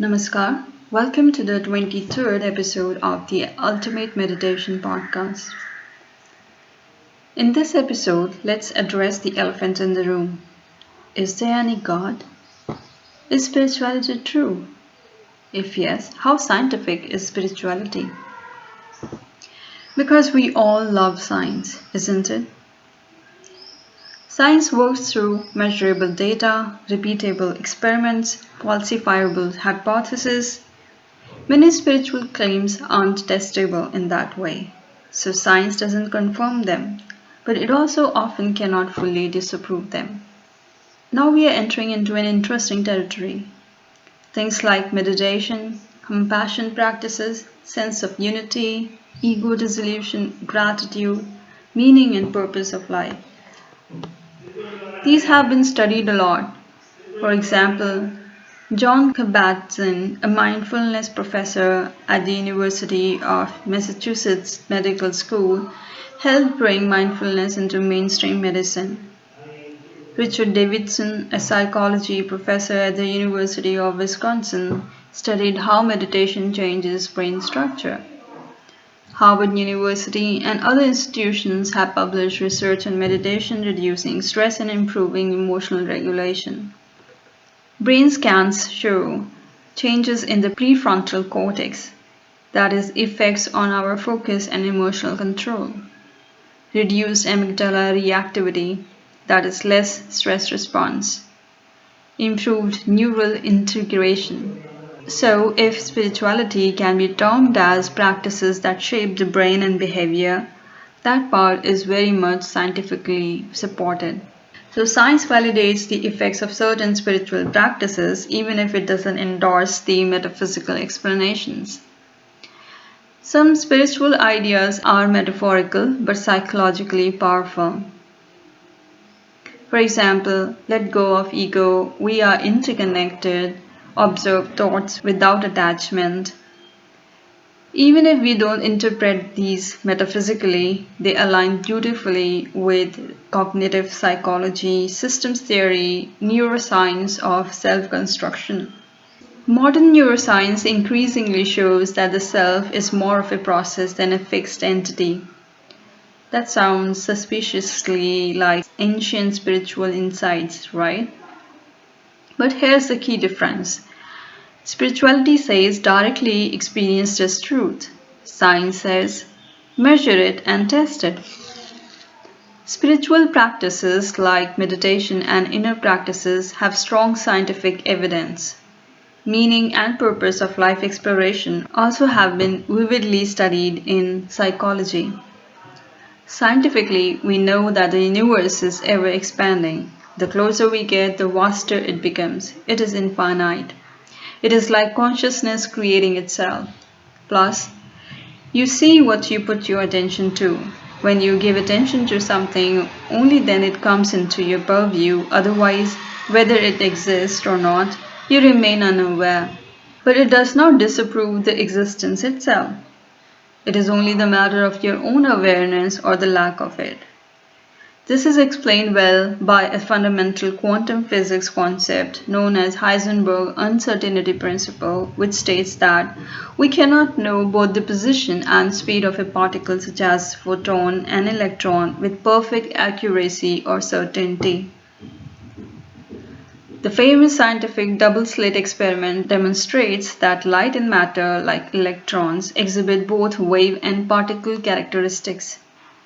Namaskar. Welcome to the 23rd episode of the Ultimate Meditation Podcast. In this episode, let's address the elephant in the room. Is there any God? Is spirituality true? If yes, how scientific is spirituality? Because we all love science, isn't it? Science works through measurable data, repeatable experiments, falsifiable hypotheses. Many spiritual claims aren't testable in that way, so science doesn't confirm them, but it also often cannot fully disprove them. Now we are entering into an interesting territory. Things like meditation, compassion practices, sense of unity, ego dissolution, gratitude, meaning and purpose of life. These have been studied a lot. For example, John Kabat-Zinn, a mindfulness professor at the University of Massachusetts Medical School, helped bring mindfulness into mainstream medicine. Richard Davidson, a psychology professor at the University of Wisconsin, studied how meditation changes brain structure. Harvard University and other institutions have published research on meditation reducing stress and improving emotional regulation. Brain scans show changes in the prefrontal cortex, that is, effects on our focus and emotional control. Reduced amygdala reactivity, that is, less stress response. Improved neural integration. So, if spirituality can be termed as practices that shape the brain and behavior, that part is very much scientifically supported. So, science validates the effects of certain spiritual practices even if it doesn't endorse the metaphysical explanations. Some spiritual ideas are metaphorical but psychologically powerful. For example, let go of ego, we are interconnected, observe thoughts without attachment. Even if we don't interpret these metaphysically, they align beautifully with cognitive psychology, systems theory, neuroscience of self-construction. Modern neuroscience increasingly shows that the self is more of a process than a fixed entity. That sounds suspiciously like ancient spiritual insights, right? But here's the key difference. Spirituality says directly experience this truth. Science says measure it and test it. Spiritual practices like meditation and inner practices have strong scientific evidence. Meaning and purpose of life exploration also have been vividly studied in psychology. Scientifically, we know that the universe is ever expanding. The closer we get, the vaster it becomes. It is infinite. It is like consciousness creating itself. Plus, you see what you put your attention to. When you give attention to something, only then it comes into your purview. Otherwise, whether it exists or not, you remain unaware. But it does not disapprove the existence itself. It is only the matter of your own awareness or the lack of it. This is explained well by a fundamental quantum physics concept known as Heisenberg uncertainty principle, which states that we cannot know both the position and speed of a particle such as photon and electron with perfect accuracy or certainty. The famous scientific double-slit experiment demonstrates that light and matter, like electrons, exhibit both wave and particle characteristics,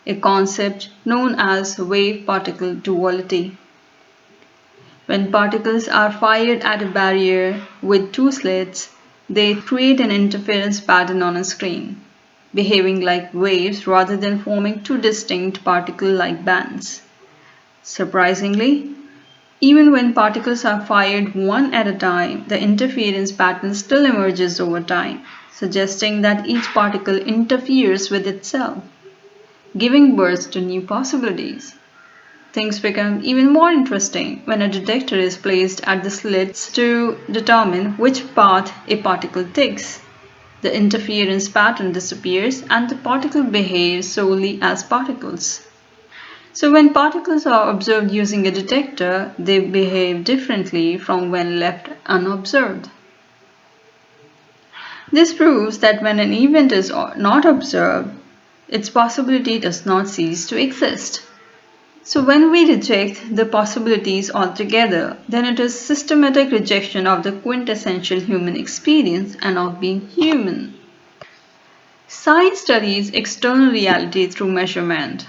a concept known as wave-particle duality. When particles are fired at a barrier with two slits, they create an interference pattern on a screen, behaving like waves rather than forming two distinct particle-like bands. Surprisingly, even when particles are fired one at a time, the interference pattern still emerges over time, suggesting that each particle interferes with itself, giving birth to new possibilities. Things become even more interesting when a detector is placed at the slits to determine which path a particle takes. The interference pattern disappears and the particle behaves solely as particles. So when particles are observed using a detector, they behave differently from when left unobserved. This proves that when an event is not observed, its possibility does not cease to exist. So when we reject the possibilities altogether, then it is systematic rejection of the quintessential human experience and of being human. Science studies external reality through measurement.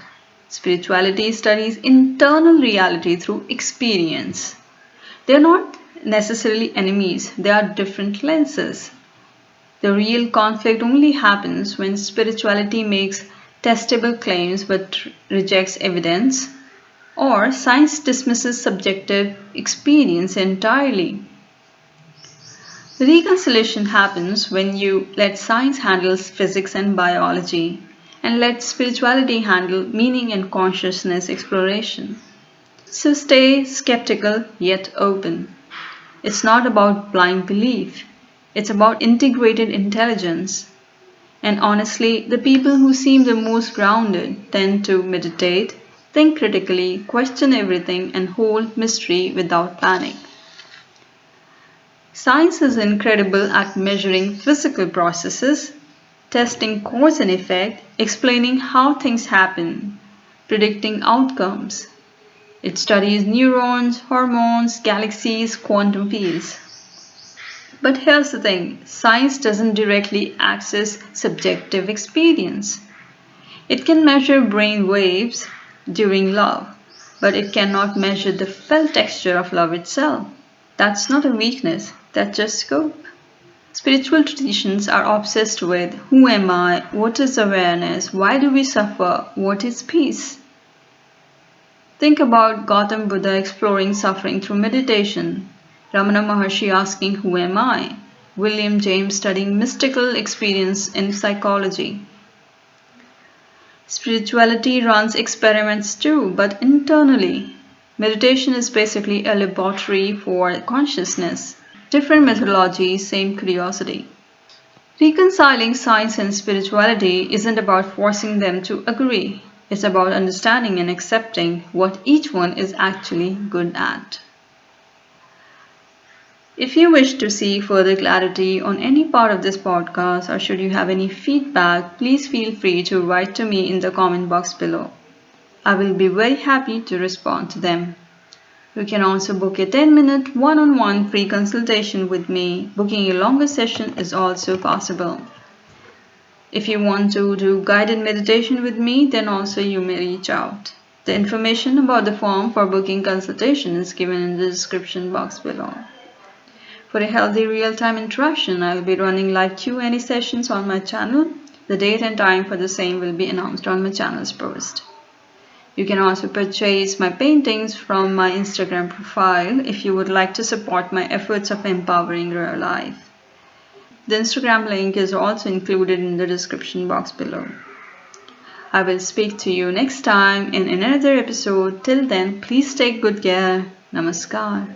Spirituality studies internal reality through experience. They are not necessarily enemies, they are different lenses. The real conflict only happens when spirituality makes testable claims but rejects evidence, or science dismisses subjective experience entirely. The reconciliation happens when you let science handle physics and biology and let spirituality handle meaning and consciousness exploration. So stay skeptical yet open. It's not about blind belief, it's about integrated intelligence. And honestly, the people who seem the most grounded tend to meditate, think critically, question everything, and hold mystery without panic. Science is incredible at measuring physical processes, testing cause and effect, explaining how things happen, predicting outcomes. It studies neurons, hormones, galaxies, quantum fields. But here's the thing, science doesn't directly access subjective experience. It can measure brain waves during love, but it cannot measure the felt texture of love itself. That's not a weakness, that's just scope. Spiritual traditions are obsessed with who am I, what is awareness, why do we suffer, what is peace. Think about Gautam Buddha exploring suffering through meditation, Ramana Maharshi asking who am I, William James studying mystical experience in psychology. Spirituality runs experiments too, but internally. Meditation is basically a laboratory for consciousness. Different methodology, same curiosity. Reconciling science and spirituality isn't about forcing them to agree. It's about understanding and accepting what each one is actually good at. If you wish to see further clarity on any part of this podcast or should you have any feedback, please feel free to write to me in the comment box below. I will be very happy to respond to them. You can also book a 10-minute one-on-one free consultation with me. Booking a longer session is also possible. If you want to do guided meditation with me, then also you may reach out. The information about the form for booking consultation is given in the description box below. For a healthy real-time interaction, I will be running live Q&A sessions on my channel. The date and time for the same will be announced on my channel's post. You can also purchase my paintings from my Instagram profile if you would like to support my efforts of empowering real life. The Instagram link is also included in the description box below. I will speak to you next time in another episode. Till then, please take good care. Namaskar.